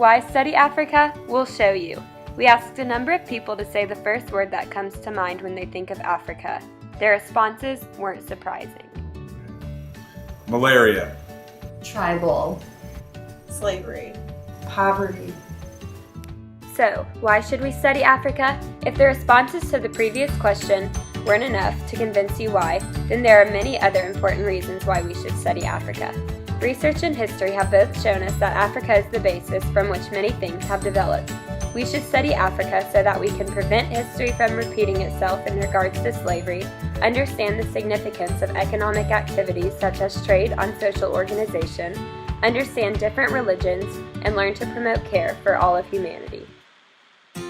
why study Africa? We'll show you. We asked a number of people to say the first word that comes to mind when they think of Africa. Their responses weren't surprising. Malaria. Tribal. Slavery. Poverty. So, why should we study Africa? If the responses to the previous question weren't enough to convince you why, then there are many other important reasons why we should study Africa. Research and history have both shown us that Africa is the basis from which many things have developed. We should study Africa so that we can prevent history from repeating itself in regards to slavery, understand the significance of economic activities such as trade on social organization, understand different religions, and learn to promote care for all of humanity.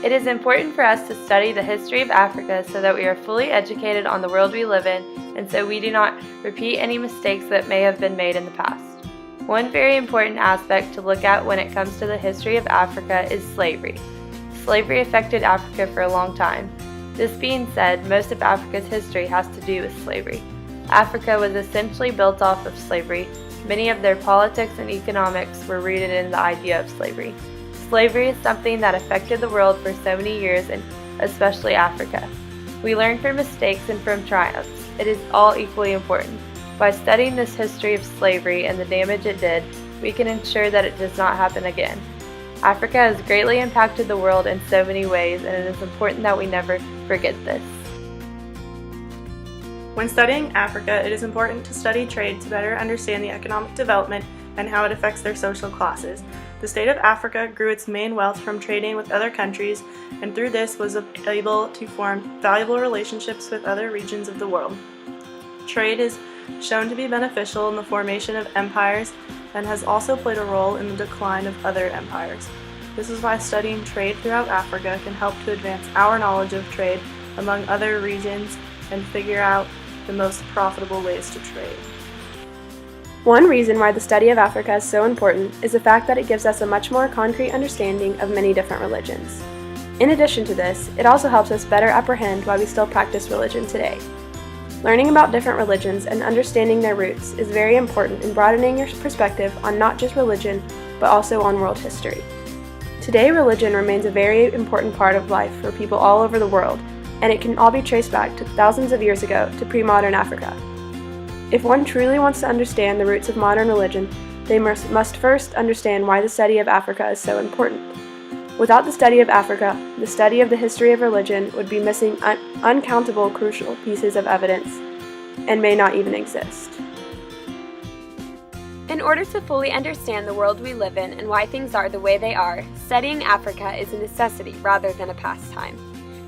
It is important for us to study the history of Africa so that we are fully educated on the world we live in and so we do not repeat any mistakes that may have been made in the past. One very important aspect to look at when it comes to the history of Africa is slavery. Slavery affected Africa for a long time. This being said, most of Africa's history has to do with slavery. Africa was essentially built off of slavery. Many of their politics and economics were rooted in the idea of slavery. Slavery is something that affected the world for so many years, and especially Africa. We learn from mistakes and from triumphs. It is all equally important. By studying this history of slavery and the damage it did, we can ensure that it does not happen again. Africa has greatly impacted the world in so many ways, and it is important that we never forget this. When studying Africa, it is important to study trade to better understand the economic development and how it affects their social classes. The state of Africa grew its main wealth from trading with other countries, and through this was able to form valuable relationships with other regions of the world. Trade is shown to be beneficial in the formation of empires and has also played a role in the decline of other empires. This is why studying trade throughout Africa can help to advance our knowledge of trade among other regions and figure out the most profitable ways to trade. One reason why the study of Africa is so important is the fact that it gives us a much more concrete understanding of many different religions. In addition to this, it also helps us better apprehend why we still practice religion today. Learning about different religions and understanding their roots is very important in broadening your perspective on not just religion, but also on world history. Today, religion remains a very important part of life for people all over the world, and it can all be traced back to thousands of years ago to pre-modern Africa. If one truly wants to understand the roots of modern religion, they must first understand why the study of Africa is so important. Without the study of Africa, the study of the history of religion would be missing uncountable crucial pieces of evidence and may not even exist. In order to fully understand the world we live in and why things are the way they are, studying Africa is a necessity rather than a pastime.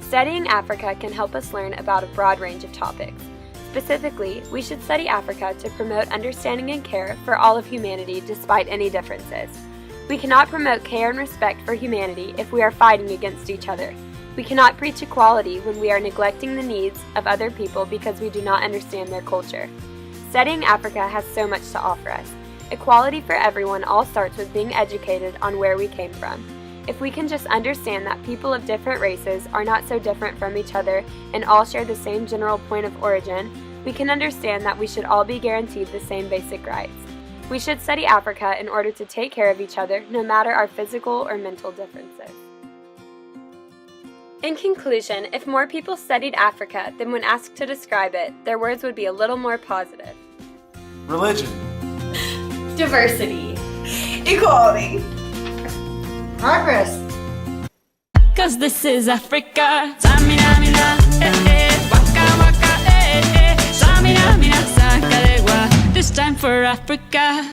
Studying Africa can help us learn about a broad range of topics. Specifically, we should study Africa to promote understanding and care for all of humanity despite any differences. We cannot promote care and respect for humanity if we are fighting against each other. We cannot preach equality when we are neglecting the needs of other people because we do not understand their culture. Studying Africa has so much to offer us. Equality for everyone all starts with being educated on where we came from. If we can just understand that people of different races are not so different from each other and all share the same general point of origin, we can understand that we should all be guaranteed the same basic rights. We should study Africa in order to take care of each other, no matter our physical or mental differences. In conclusion, if more people studied Africa, then when asked to describe it, their words would be a little more positive. Religion. Diversity. Equality. Progress. 'Cause this is Africa. Samina, mina, waka, waka, Samina, mina, sakalegua. This time for Africa.